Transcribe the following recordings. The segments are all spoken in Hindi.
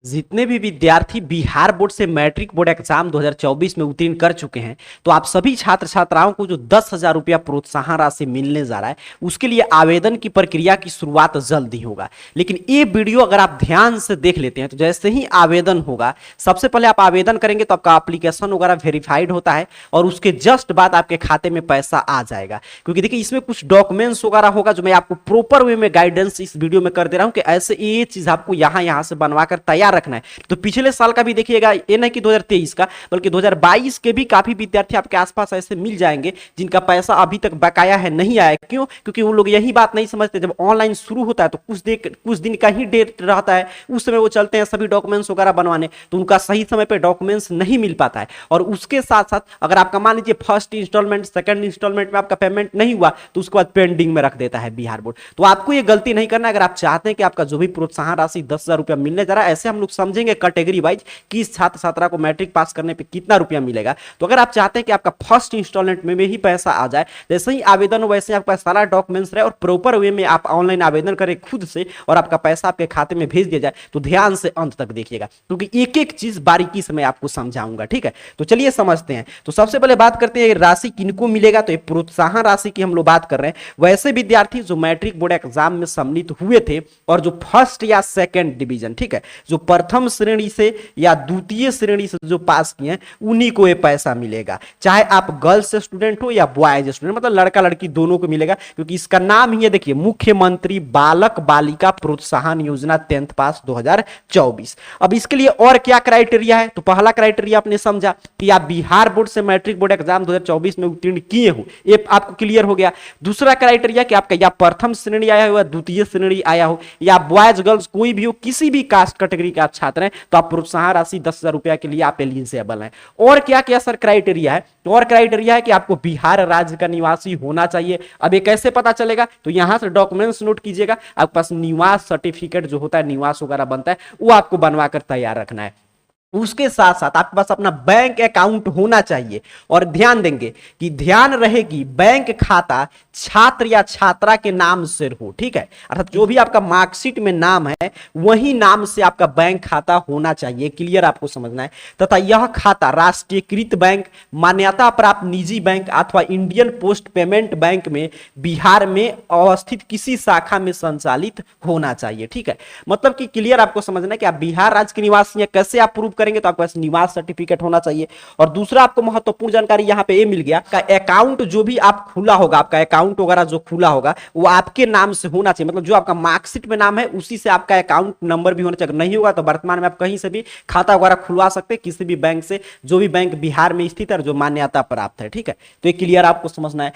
जितने भी विद्यार्थी बिहार बोर्ड से मैट्रिक बोर्ड एग्जाम 2024 में उत्तीर्ण कर चुके हैं, तो आप सभी छात्र छात्राओं को जो 10,000 रुपया प्रोत्साहन राशि मिलने जा रहा है, उसके लिए आवेदन की प्रक्रिया की शुरुआत जल्द ही होगा। लेकिन ये वीडियो अगर आप ध्यान से देख लेते हैं तो जैसे ही आवेदन होगा, सबसे पहले आप आवेदन करेंगे तो आपका एप्लीकेशन वगैरह वेरीफाइड होता है और उसके जस्ट बाद आपके खाते में पैसा आ जाएगा। क्योंकि देखिए इसमें कुछ डॉक्यूमेंट्स वगैरह होगा जो मैं आपको प्रॉपर वे में गाइडेंस इस वीडियो में कर दे रहा हूं कि ऐसे ये चीज आपको यहां से बनवाकर तैयार रखना है। तो पिछले साल का भी देखिएगा, ये नहीं कि 2023 का, बल्कि 2022 के भी काफी विद्यार्थी आपके आसपास ऐसे मिल जाएंगे जिनका पैसा अभी तक बकाया है, नहीं आया। क्यों? क्योंकि उन लोग यही बात नहीं समझते, जब ऑनलाइन शुरू होता है तो कुछ दिन का ही डेट रहता है, उस समय वो चलते हैं सभी डॉक्यूमेंट्स वगैरह बनवाने, तो उनका सही समय पे डॉक्यूमेंट्स नहीं मिल पाता है। और उसके साथ साथ अगर आपका मान लीजिए फर्स्ट इंस्टॉलमेंट सेकंड इंस्टॉलमेंट में आपका पेमेंट नहीं हुआ तो उसके बाद पेंडिंग में रख देता है बिहार बोर्ड। तो आपको ये गलती नहीं करना। अगर आप चाहते हैं कि आपका जो भी प्रोत्साहन राशि 10,000 रुपया मिलने जा रहा है, ऐसे हम लोग समझेंगे कैटेगरी वाइज कि इस छात्र छात्रा को मैट्रिक पास करने पे कितना रुपया मिलेगा। तो अगर आप चाहते हैं कि आपका फर्स्ट इंस्टॉलमेंट में ही पैसा आ जाए, जैसे ही आवेदन हो वैसे आपका सारा डॉक्यूमेंट्स रहे और प्रॉपर वे में आप ऑनलाइन आवेदन करें खुद से और आपका पैसा आपके खाते में भेज दिया जाए, तो ध्यान से अंत तक देखिएगा क्योंकि एक एक चीज बारीकी से मैं आपको समझाऊंगा। ठीक है, तो चलिए समझते हैं। तो सबसे पहले बात करते हैं राशि किनको मिलेगा। तो ये प्रोत्साहन राशि की हम लोग बात कर रहे हैं वैसे विद्यार्थी जो मैट्रिक बोर्ड एग्जाम में सम्मिलित हुए थे और जो फर्स्ट या सेकंड डिवीजन, ठीक है, जो प्रथम श्रेणी से या द्वितीय श्रेणी से जो पास किए हैं, उन्हीं को ये पैसा मिलेगा। चाहे आप गर्ल्स स्टूडेंट हो या बॉयज स्टूडेंट, मतलब लड़का लड़की दोनों को मिलेगा, क्योंकि इसका नाम ही है, देखिए, मुख्यमंत्री बालक बालिका प्रोत्साहन योजना 10th पास 2024। अब इसके लिए और क्या क्राइटेरिया है? तो पहला क्राइटेरिया आपने समझा कि आप बिहार बोर्ड से मैट्रिक बोर्ड एग्जाम 2024 में उत्तीर्ण किए हो, ये आपको क्लियर हो गया। दूसरा क्राइटेरिया कि आपका या प्रथम श्रेणी आया हो या द्वितीय श्रेणी आया हो, या बॉयज गर्ल्स कोई भी हो, किसी भी कास्ट कैटेगरी के आप छात्र हैं, तो आप प्रोत्साहन राशि 10,000 रुपया के लिए आप एलिजिबल हैं। और क्या क्या सर क्राइटेरिया है? तो और क्राइटेरिया है कि आपको बिहार राज्य का निवासी होना चाहिए। अब ये कैसे पता चलेगा? तो यहां से डॉक्यूमेंट्स नोट कीजिएगा, आपके पास निवास सर्टिफिकेट जो होता है, निवास वगैरह बनता है, वो आपको बनवा कर तैयार रखना है। उसके साथ साथ आपके पास अपना बैंक अकाउंट होना चाहिए। और ध्यान देंगे कि ध्यान रहेगी बैंक खाता छात्र या छात्रा के नाम से हो, ठीक है, अर्थात जो भी आपका मार्कशीट में नाम है वही नाम से आपका बैंक खाता होना चाहिए। क्लियर आपको समझना है। तथा यह खाता राष्ट्रीयकृत बैंक, मान्यता प्राप्त निजी बैंक अथवा इंडियन पोस्ट पेमेंट बैंक में बिहार में अवस्थित किसी शाखा में संचालित होना चाहिए। ठीक है, मतलब कि क्लियर आपको समझना है कि आप बिहार राज्य के निवासी हैं। कैसे आप प्रूव करेंगे? तो आपके पास निवास सर्टिफिकेट होना चाहिए। और दूसरा आपको महत्वपूर्ण जानकारी यहां पे ये मिल गया का अकाउंट जो भी आप खुला होगा, आपका अकाउंट वगैरह जो खुला होगा वो आपके नाम से होना चाहिए। मतलब जो आपका मार्कशीट में नाम है उसी से आपका अकाउंट नंबर भी होना चाहिए। नहीं होगा तो वर्तमान में आप कहीं से भी खाता वगैरह खुलवा सकते हैं, किसी भी बैंक से, जो भी बैंक बिहार में स्थित है और जो मान्यता प्राप्त है। ठीक है, तो ये क्लियर आपको समझना है।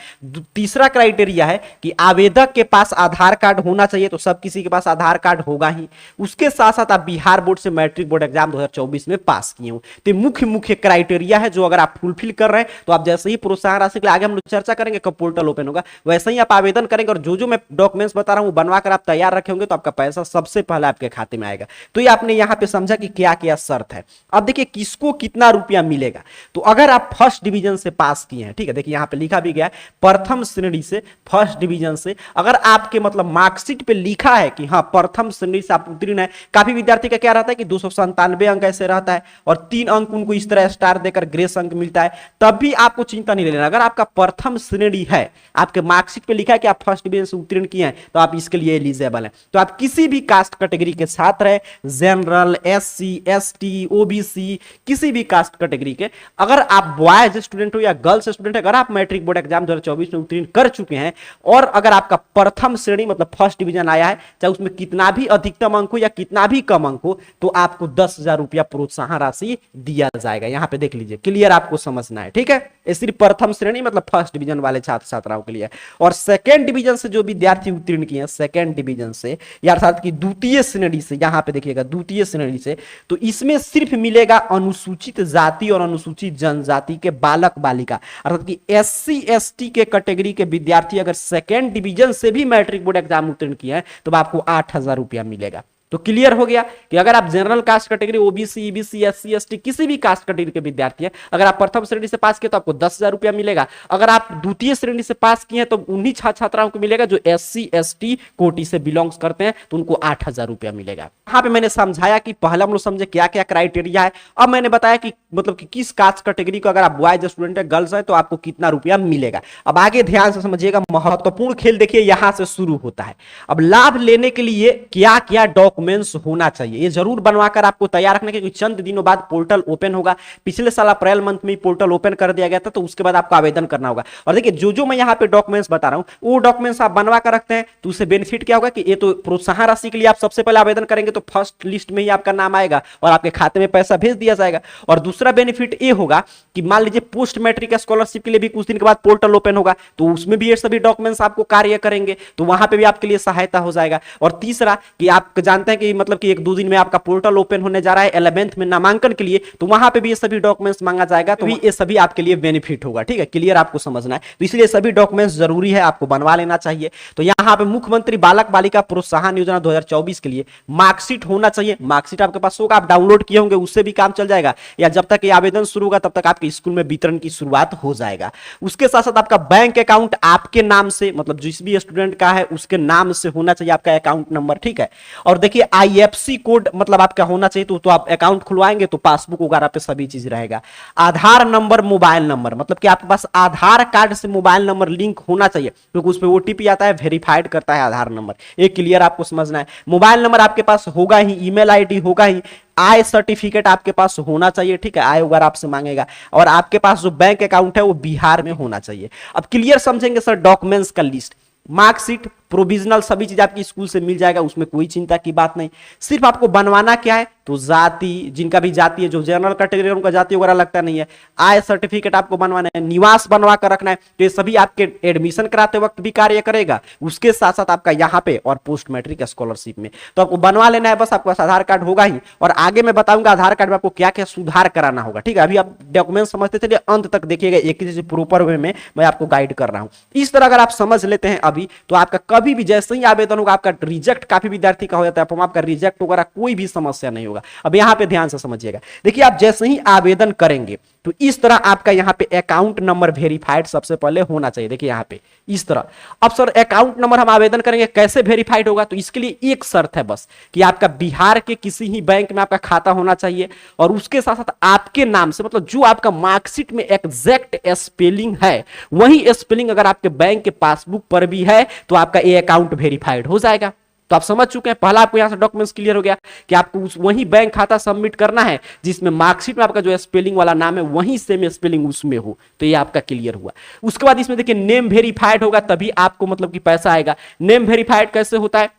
तीसरा क्राइटेरिया है कि आवेदक के पास आधार कार्ड होना चाहिए। तो सब किसी के पास आधार कार्ड होगा ही। उसके साथ साथ आप बिहार बोर्ड से मैट्रिक बोर्ड एग्जाम 2024 में पास किए हो। तो मुख्य क्राइटेरिया है जो अगर आप फुलफिल कर रहे हैं तो आप जैसे ही प्रोत्साहन राशि के लिए आगे हम लोग चर्चा करेंगे कब पोर्टल ओपन होगा, वैसे ही आप आवेदन करेंगे और जो मैं डॉक्यूमेंट्स बता रहा हूं बनवाकर आप तैयार रखे होंगे तो आपका पैसा सबसे पहले आपके खाते में आएगा। तो ये आपने यहां पे समझा कि क्या क्या शर्त है। अब देखिए किसको कितना रुपया मिलेगा। तो अगर आप फर्स्ट डिवीजन से पास किए हैं, ठीक है, देखिए यहां पे लिखा भी गया प्रथम श्रेणी से, फर्स्ट डिवीजन से, अगर आपके मतलब मार्कशीट पे लिखा है कि हाँ प्रथम श्रेणी से आप उत्तीर्ण है। काफी विद्यार्थी का क्या रहता है कि 297 अंक ऐसे रहता है और 3 अंक उनको इस तरह स्टार देकर ग्रेस अंक मिलता है, तब भी आपको चिंता नहीं लेना। अगर आपका प्रथम श्रेणी है, आपके मार्कशीट पे लिखा है कि आप फर्स्ट डिवीजन से उत्तीर्ण किए हैं, तो आप इसके लिए एलिजिबल हैं। तो आप किसी भी कास्ट कैटेगरी के छात्र हैं, जनरल, एससी, एसटी, ओबीसी, किसी भी कास्ट कैटेगरी के, अगर आप बॉयज स्टूडेंट हो या गर्ल्स स्टूडेंट है, अगर आप मैट्रिक बोर्ड एग्जाम 2024 में उत्तीर्ण कर चुके हैं और अगर आपका प्रथम श्रेणी मतलब फर्स्ट डिवीजन आया है, चाहे उसमें कितना भी अधिकतम अंक हो या कितना भी कम अंक हो, तो आपको 10,000 रुपया प्रोत्साहन राशि दिया जाएगा। यहां पे देख लीजिए, क्लियर आपको समझना है। ठीक है, ये सिर्फ प्रथम श्रेणी मतलब फर्स्ट डिवीजन वाले छात्र छात्राओं के लिए। और सेकंड डिवीजन से जो विद्यार्थी उत्तीर्ण किए हैं, सेकंड डिवीजन से या अर्थात कि द्वितीय श्रेणी से, यहां पे देखिएगा द्वितीय श्रेणी से, तो इसमें सिर्फ मिलेगा अनुसूचित जाति और अनुसूचित जनजाति के बालक बालिका, अर्थात कि एससी एसटी के कैटेगरी के विद्यार्थी अगर सेकंड डिवीजन से भी मैट्रिक बोर्ड एग्जाम उत्तीर्ण किए हैं तो आपको 8,000 रुपया मिलेगा। तो क्लियर हो गया कि अगर आप general caste category, OBC, EBC, SC, ST, किसी भी कास्ट कैटेगरी के विद्यार्थी हैं, अगर आप प्रथम श्रेणी से पास किए तो आपको 10,000 रुपया मिलेगा। अगर आप द्वितीय श्रेणी से पास किए हैं तो उन्हीं छात्र छात्राओं को मिलेगा जो एससी एसटी कोटि से बिलोंग्स करते हैं, तो उनको 8,000 रुपया मिलेगा। यहाँ पे मैंने समझाया कि पहले हम लोग समझे क्या क्या क्राइटेरिया है। अब मैंने बताया कि मतलब कि किस कास्ट कैटेगरी को अगर आप बॉयज स्टूडेंट है, गर्ल्स है, तो आपको कितना रुपया मिलेगा। अब आगे ध्यान से समझिएगा, महत्वपूर्ण खेल देखिए यहां से शुरू होता है। अब लाभ लेने के लिए क्या क्या डॉक्यूमेंट्स होना चाहिए, ये जरूर बनवाकर आपको तैयार रखना, क्योंकि चंद दिनों बाद पोर्टल ओपन होगा। पिछले साल अप्रैल मंथ में पोर्टल ओपन कर दिया गया था, तो उसके बाद आपको आवेदन करना होगा। और देखिए जो मैं यहाँ पे डॉक्यूमेंट्स बता रहा हूं, वो डॉक्यूमेंट्स आप बनवा कर रखते हैं तो उससे बेनिफिट क्या होगा कि ये तो प्रोत्साहन राशि के लिए आप सबसे पहले आवेदन करेंगे तो फर्स्ट लिस्ट में ही आपका नाम आएगा और आपके खाते में पैसा भेज दिया जाएगा। और दूसरा बेनिफिट ये होगा कि मान लीजिए पोस्ट मैट्रिक स्कॉलरशिप के लिए भी कुछ दिन के बाद पोर्टल ओपन होगा, तो उसमें भी ये सभी डॉक्यूमेंट्स आपको कार्य करेंगे, तो वहां पे भी आपके लिए सहायता हो जाएगा। और तीसरा कि आप जानते हैं कि मतलब कि 1-2 दिन में आपका पोर्टल ओपन होने जा रहा है 11th में नामांकन के लिए, तो वहां पे भी ये सभी डॉक्यूमेंट्स मांगा जाएगा, तो ये सभी आपके लिए बेनिफिट होगा। ठीक है, क्लियर आपको समझना है, तो इसलिए सभी डॉक्यूमेंट्स जरूरी है, आपको बनवा लेना चाहिए। तो यहां पे मुख्यमंत्री बालक बालिका प्रोत्साहन योजना 2024 के लिए मार्कशीट होना चाहिए। मार्कशीट आपके पास होगा, आप डाउनलोड किए होंगे, उससे भी काम चल जाएगा, या जब तक ये आवेदन शुरू होगा तब तक आपके स्कूल में वितरण की शुरुआत हो जाएगा। उसके साथ साथ आपका बैंक अकाउंट आपके नाम से, मतलब जिस भी स्टूडेंट का है उसके नाम से होना चाहिए आपका अकाउंट नंबर। ठीक है, और देखिए आईएफसी कोड मतलब आपका होना चाहिए, तो आप अकाउंट खुलवाएंगे तो पासबुक वगैरह पे सभी चीज रहेगा। आधार नंबर, मोबाइल नंबर, मतलब कि आपके पास आधार कार्ड से मोबाइल नंबर लिंक होना चाहिए, क्योंकि उस पर ओटीपी आता है, वेरीफाइड करता है आधार नंबर। एक क्लियर आपको समझना है। मोबाइल नंबर आपके पास होगा ही, ईमेल आईडी होगा ही, आय सर्टिफिकेट आपके पास होना चाहिए। ठीक है, आय वगैरह आपसे मांगेगा, और आपके पास जो बैंक अकाउंट है वो बिहार में होना चाहिए। अब क्लियर समझेंगे सर, डॉक्यूमेंट्स का लिस्ट, मार्कशीट, प्रोविजनल, सभी चीज आपकी स्कूल से मिल जाएगा, उसमें कोई चिंता की बात नहीं। सिर्फ आपको बनवाना क्या है, तो जाति, जिनका भी जाति है, जो जनरल कैटेगरी उनका जाति वगैरह लगता नहीं है, आय सर्टिफिकेट आपको बनवाना है, निवास बनवा कर रखना है, तो ये सभी आपके एडमिशन कराते वक्त भी कार्य करेगा। उसके साथ साथ आपका यहाँ पे और पोस्ट मैट्रिक स्कॉलरशिप में तो आपको बनवा लेना है, बस आपके पास आधार कार्ड होगा ही। और आगे मैं बताऊंगा आधार कार्ड में आपको क्या क्या सुधार कराना होगा। ठीक है, अभी आप डॉक्यूमेंट समझते चलिए, अंत तक देखिएगा, एक चीज प्रॉपर वे में मैं आपको गाइड कर रहा हूं। इस तरह अगर आप समझ लेते हैं अभी, तो आपका कभी भी जैसे ही आवेदन होगा, आपका रिजेक्ट काफी विद्यार्थी का हो जाता है, फॉर्म आपका रिजेक्ट वगैरह कोई भी समस्या नहीं होगा। अब यहां पे ध्यान से समझिएगा, देखिए आप जैसे ही आवेदन करेंगे तो इस तरह आपका यहां पे अकाउंट नंबर वेरीफाइड सबसे पहले होना चाहिए। देखिए यहां पे इस तरह। अब सर अकाउंट नंबर हम आवेदन करेंगे, कैसे वेरीफाइड होगा, तो इसके लिए एक शर्त है बस, कि आपका बिहार के किसी ही बैंक में आपका खाता होना चाहिए, और उसके साथ साथ आपके नाम से, मतलब जो आपका मार्कशीट में एग्जैक्ट स्पेलिंग है वही स्पेलिंग अगर आपके बैंक के पासबुक पर भी है, तो आपका ये अकाउंट वेरीफाइड हो जाएगा। तो आप समझ चुके हैं, पहला आपको यहां से डॉक्यूमेंट्स क्लियर हो गया कि आपको वही बैंक खाता सबमिट करना है जिसमें मार्कशीट में आपका जो स्पेलिंग वाला नाम है वही सेम स्पेलिंग उसमें हो, तो ये आपका क्लियर हुआ। उसके बाद इसमें देखिए नेम वेरीफाइड होगा, तभी आपको मतलब कि पैसा आएगा। नेम वेरीफाइड कैसे होता है,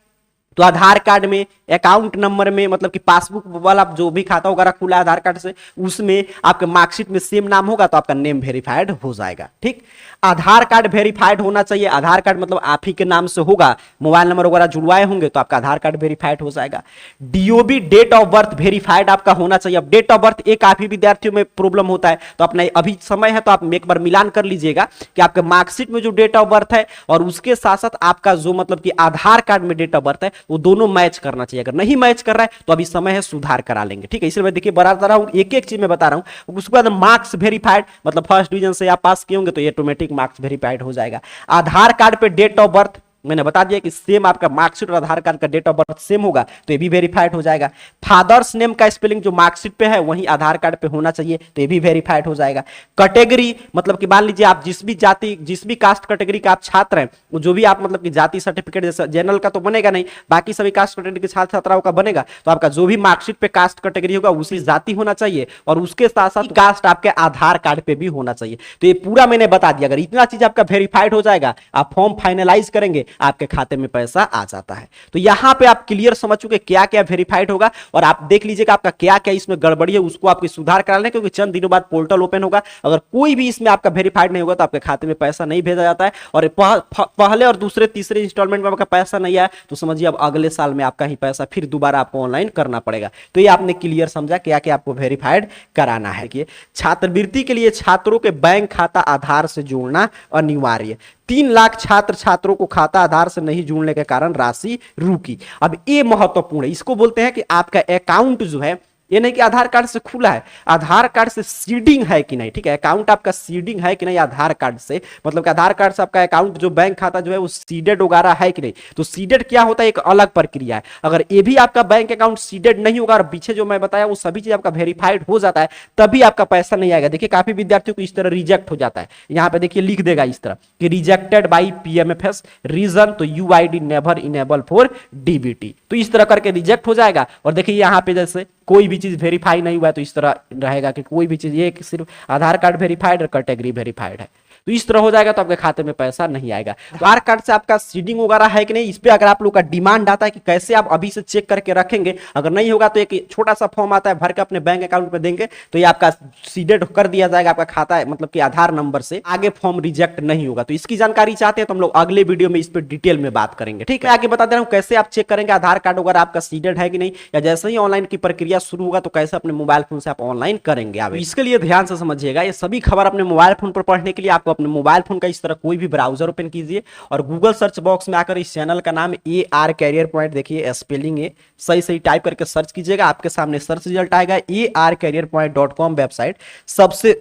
तो आधार कार्ड में, अकाउंट नंबर में, मतलब कि पासबुक वाला जो भी खाता वगैरह खुला है आधार कार्ड से, उसमें आपके मार्कशीट में सेम नाम होगा तो आपका नेम वेरीफाइड हो जाएगा। ठीक, आधार कार्ड वेरीफाइड होना चाहिए। आधार कार्ड मतलब आप ही के नाम से होगा, मोबाइल नंबर वगैरह जुड़वाए होंगे तो आपका आधार कार्ड वेरीफाइड हो जाएगा। DOB, date of birth verified आपका होना चाहिए। अब डेट ऑफ बर्थ एक काफी विद्यार्थियों में प्रॉब्लम होता है, तो अपना अभी समय है तो आप एक बार मिलान कर लीजिएगा कि आपके मार्कशीट में जो डेट ऑफ बर्थ है और उसके साथ साथ आपका जो मतलब कि आधार कार्ड में डेट ऑफ बर्थ है वो दोनों मैच करना चाहिए। अगर नहीं मैच कर रहा है तो अभी समय है, सुधार करा लेंगे। ठीक है, इसलिए मैं देखिए बता रहा हूं, एक एक चीज मैं बता रहा हूं। उसके बाद मार्क्स वेरीफाइड, मतलब फर्स्ट डिवीजन से आप पास किए होंगे तो ऑटोमेटिक मार्क्स वेरीफाइड हो जाएगा। आधार कार्ड पे डेट ऑफ बर्थ मैंने बता दिया कि सेम आपका मार्कशीट और आधार कार्ड का डेट ऑफ बर्थ सेम होगा तो ये भी वेरीफाइड हो जाएगा। फादर्स नेम का स्पेलिंग जो मार्कशीट पे है वही आधार कार्ड पे होना चाहिए तो ये भी वेरीफाइड हो जाएगा। कैटेगरी, मतलब कि मान लीजिए आप जिस भी जाति, जिस भी कास्ट कैटेगरी का आप छात्र हैं, वो जो भी आप मतलब कि जाति सर्टिफिकेट, जैसे जनरल का तो बनेगा नहीं, बाकी सभी कास्ट कैटेगरी के छात्र छात्राओं का बनेगा, तो आपका जो भी मार्कशीट पे कास्ट कैटेगरी होगा उसी जाति होना चाहिए और उसके साथ साथ कास्ट आपके आधार कार्ड पे भी होना चाहिए। तो ये पूरा मैंने बता दिया। अगर इतना चीज आपका वेरीफाइड हो जाएगा, आप फॉर्म फाइनलाइज करेंगे, आपके खाते में पैसा आ जाता है। तो यहां पे आप क्लियर समझ चुके क्या क्या वेरीफाइड होगा, और आप देख लीजिएगा आपका क्या क्या इसमें गड़बड़ी है, उसको आपको सुधार करा लें, क्योंकि चंद दिनों बाद पोर्टल ओपन होगा। अगर कोई भी इसमें आपका वेरीफाइड नहीं होगा तो आपके खाते में पैसा नहीं भेजा जाता है, और पहले और दूसरे तीसरे इंस्टॉलमेंट में आपका पैसा नहीं आया तो समझिए अब अगले साल में आपका ही पैसा फिर दोबारा आपको ऑनलाइन करना पड़ेगा। तो ये आपने क्लियर समझा क्या क्या आपको वेरीफाइड कराना है। कि छात्रवृत्ति के लिए छात्रों के बैंक खाता आधार से जोड़ना अनिवार्य। 3 लाख छात्र छात्रों को खाता आधार से नहीं जुड़ने के कारण राशि रुकी। अब ये महत्वपूर्ण है, इसको बोलते हैं कि आपका अकाउंट जो है, ये नहीं कि आधार कार्ड से खुला है, आधार कार्ड से सीडिंग है कि नहीं, ठीक है, अकाउंट आपका सीडिंग है कि नहीं आधार कार्ड से, मतलब कि आधार कार्ड से आपका अकाउंट जो बैंक खाता जो है वो सीडेड वगैरह है कि नहीं। तो सीडेड क्या होता है, एक अलग प्रक्रिया है। अगर ये भी आपका बैंक अकाउंट सीडेड नहीं होगा और पीछे जो मैं बताया वो सभी चीज आपका वेरीफाइड हो जाता है, तभी आपका पैसा नहीं आएगा। देखिए काफी विद्यार्थियों को इस तरह रिजेक्ट हो जाता है, यहाँ पे देखिए लिख देगा इस तरह कि रिजेक्टेड बाई पीएमएफएस रीजन, तो UID never enable for DBT, तो इस तरह करके रिजेक्ट हो जाएगा। और देखिए यहाँ पे जैसे कोई भी चीज वेरीफाई नहीं हुआ है तो इस तरह रहेगा कि कोई भी चीज, ये सिर्फ आधार कार्ड वेरीफाइड और कैटेगरी वेरीफाइड है, तो इस तरह हो जाएगा, तो आपके खाते में पैसा नहीं आएगा। तो आधार कार्ड से आपका सीडिंग वगैरह है कि नहीं, इस पे अगर आप लोग का डिमांड आता है कि कैसे आप अभी से चेक करके रखेंगे, अगर नहीं होगा तो एक छोटा सा फॉर्म आता है, भर के अपने बैंक अकाउंट में देंगे तो ये आपका सीडेड कर दिया जाएगा, आपका खाता है मतलब कि आधार नंबर से, आगे फॉर्म रिजेक्ट नहीं होगा। तो इसकी जानकारी चाहते हैं तो हम लोग अगले वीडियो में इस पर डिटेल में बात करेंगे, ठीक है। आगे बता दे रहा हूँ कैसे आप चेक करेंगे आधार कार्ड वगैरह आपका सीडेड है कि नहीं, या जैसे ही ऑनलाइन की प्रक्रिया शुरू होगा तो कैसे अपने मोबाइल फोन से आप ऑनलाइन करेंगे। आप इसके लिए ध्यान से समझिएगा, ये सभी खबर अपने मोबाइल फोन पर पढ़ने के लिए आपको अपने मोबाइल फोन का इस तरह कोई भी ब्राउजर ओपन कीजिए और गूगल सर्च बॉक्स में आकर इस चैनल का नाम AR कैरियर पॉइंट, देखिए स्पेलिंग है सही सही टाइप करके सर्च कीजिएगा, आपके सामने सर्च रिजल्ट आएगा arcareerpoint.com वेबसाइट सबसे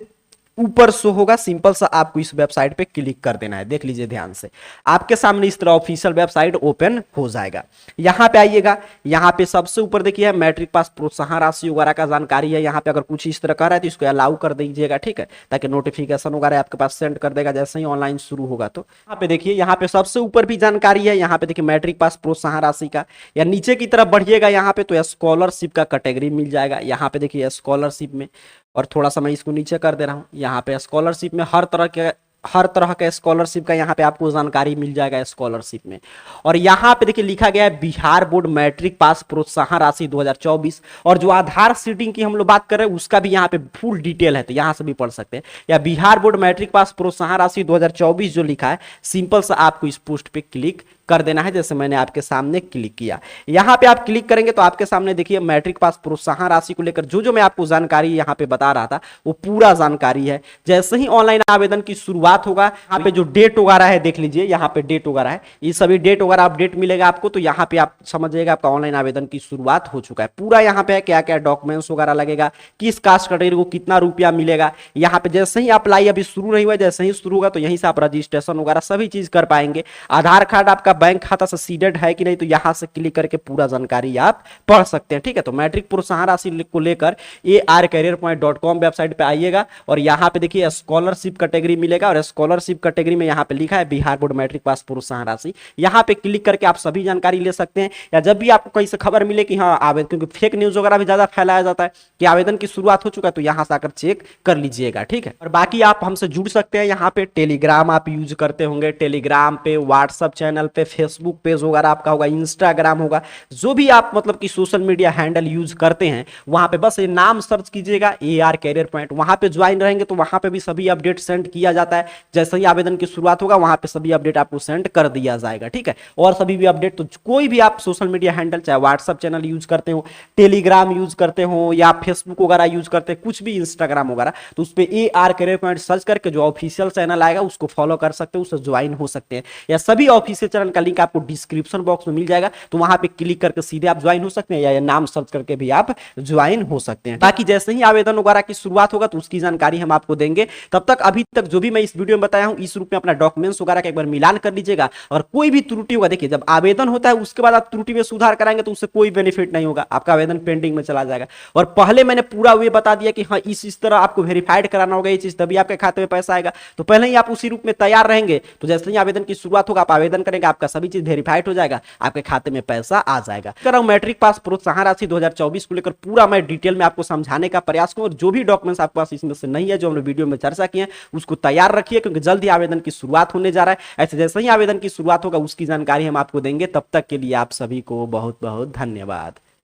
ऊपर शो होगा, सिंपल सा आपको इस वेबसाइट पे क्लिक कर देना है। देख लीजिए ध्यान से, आपके सामने इस तरह ऑफिशियल वेबसाइट ओपन हो जाएगा। यहाँ पे आइएगा, यहाँ पे सबसे ऊपर देखिए मैट्रिक पास प्रोत्साहन राशि वगैरह का जानकारी है। यहाँ पे अगर कुछ इस तरह कर रहा है तो इसको अलाउ कर दीजिएगा, ठीक है, ताकि नोटिफिकेशन वगैरह आपके पास सेंड कर देगा जैसे ही ऑनलाइन शुरू होगा। तो यहाँ पे देखिए, यहाँ पे सबसे ऊपर भी जानकारी है, यहाँ पे देखिए मैट्रिक पास प्रोत्साहन राशि का, या नीचे की तरफ बढ़िएगा यहाँ पे तो स्कॉलरशिप का कैटेगरी मिल जाएगा। यहाँ पे देखिए स्कॉलरशिप में, और थोड़ा सा मैं इसको नीचे कर दे रहा हूँ, यहाँ पे स्कॉलरशिप में हर तरह के स्कॉलरशिप का यहाँ पे आपको जानकारी मिल जाएगा स्कॉलरशिप में। और यहाँ पे देखिए लिखा गया है बिहार बोर्ड मैट्रिक पास प्रोत्साहन राशि 2024, और जो आधार सीडिंग की हम लोग बात कर रहे हैं उसका भी यहाँ पे फुल डिटेल है, तो यहाँ से भी पढ़ सकते हैं। या बिहार बोर्ड मैट्रिक पास प्रोत्साहन राशि 2024 जो लिखा है, सिंपल सा आपको इस पोस्ट पे क्लिक कर देना है, जैसे मैंने आपके सामने क्लिक किया। यहाँ पे आप क्लिक करेंगे तो आपके सामने देखिए मैट्रिक पास प्रोत्साहन राशि को लेकर जो मैं आपको जानकारी यहाँ पे बता रहा था वो पूरा जानकारी है। जैसे ही ऑनलाइन आवेदन की शुरुआत होगा, यहाँ पे जो डेट वगैरह है देख लीजिए, यहाँ पे डेट वगैरह है, ये सभी डेट वगैरह अपडेट मिलेगा आपको। तो यहाँ पे आप समझिएगा आपका ऑनलाइन आवेदन की शुरुआत हो चुका है। पूरा यहाँ पे क्या क्या डॉक्यूमेंट्स वगैरह लगेगा, किस कास्ट कैटेगरी को कितना रुपया मिलेगा। यहाँ पे जैसे ही अप्लाई अभी शुरू नहीं हुआ, जैसे ही शुरू होगा तो यहीं से आप रजिस्ट्रेशन वगैरह सभी चीज कर पाएंगे। आधार कार्ड आपका बैंक खाता से सीडेड है कि नहीं, तो यहां से क्लिक करके पूरा जानकारी आप पढ़ सकते हैं, ठीक है। तो मैट्रिक प्रोत्साहन राशि को लेकर arcareerpoint.com वेबसाइट पे आइएगा, और यहां पे देखिए स्कॉलरशिप कैटेगरी मिलेगा, और स्कॉलरशिप कैटेगरी में यहां पे लिखा है बिहार बोर्ड मैट्रिक पास प्रोत्साहन राशि। यहां पे क्लिक करके आप सभी जानकारी ले सकते हैं। या जब भी आपको कहीं से खबर मिले कि हाँ आवेदन, क्योंकि फेक न्यूज वगैरह भी ज्यादा फैलाया जाता है कि आवेदन की शुरुआत हो चुका है, तो यहां से आकर चेक कर लीजिएगा, ठीक है। और बाकी आप हमसे जुड़ सकते हैं, यहाँ पे टेलीग्राम आप यूज करते होंगे, टेलीग्राम पे, व्हाट्सएप चैनल पे, फेसबुक पेज वगैरह आपका होगा, इंस्टाग्राम होगा, जो भी आप मतलब कि सोशल मीडिया हैंडल यूज करते हैं, वहां पे बस ये नाम सर्च कीजिएगा AR कैरियर पॉइंट, वहां पे ज्वाइन रहेंगे तो वहां पे भी सभी अपडेट सेंड किया जाता है। जैसे ही आवेदन की शुरुआत होगा वहां पे सभी अपडेट आपको सेंड कर दिया जाएगा, ठीक है। और सभी भी अपडेट, तो कोई भी आप सोशल मीडिया हैंडल, चाहे व्हाट्सएप चैनल यूज करते हो, टेलीग्राम यूज करते हो, या फेसबुक वगैरह यूज करते हैं, कुछ भी इंस्टाग्राम वगैरह, तो उस पर AR कैरियर पॉइंट सर्च करके जो ऑफिशियल चैनल आएगा उसको फॉलो कर सकते हो, उससे ज्वाइन हो सकते हैं। या सभी ऑफिशियल चैनल का लिंक आपको डिस्क्रिप्शन बॉक्स में मिल जाएगा, तो वहां पे क्लिक करके सीधे आप ज्वाइन हो सकते हैं, या नाम सर्च करके भी आप ज्वाइन हो सकते हैं। बाकी जैसे ही आवेदन वगैरह की शुरुआत होगा तो उसकी जानकारी हम आपको देंगे। तब तक अभी तक जो भी मैं इस वीडियो में बताया हूं, इस रूप में अपना डॉक्यूमेंट्स वगैरह का एक बार मिलान कर लीजिएगा। और कोई भी त्रुटि होगा, देखिए जब आवेदन होता है उसके बाद आप त्रुटि में सुधार कराएंगे तो उससे कोई बेनिफिट नहीं होगा, आपका आवेदन पेंडिंग में चला जाएगा। और पहले मैंने पूरा ये बता दिया कि हाँ इस तरह आपको वेरीफाइड कराना होगा ये चीज, तभी आपके खाते में पैसा आएगा। तो पहले ही आप उसी रूप में तैयार रहेंगे, तो जैसे ही आवेदन की शुरुआत होगा आप आवेदन करेंगे, आपका सभी चीज वेरीफाइड हो जाएगा, आपके खाते में पैसा आ जाएगा। मैट्रिक पास प्रोत्साहन राशि 2024 को लेकर पूरा मैं डिटेल में आपको समझाने का प्रयास करूं, और जो भी डॉक्यूमेंट्स आपके पास इसमें से नहीं है जो हमने वीडियो में चर्चा किए हैं उसको तैयार रखिए, क्योंकि जल्द ही आवेदन की शुरुआत होने जा रहा है। ऐसे जैसे ही आवेदन की शुरुआत होगा उसकी जानकारी हम आपको देंगे। तब तक के लिए आप सभी को बहुत बहुत धन्यवाद।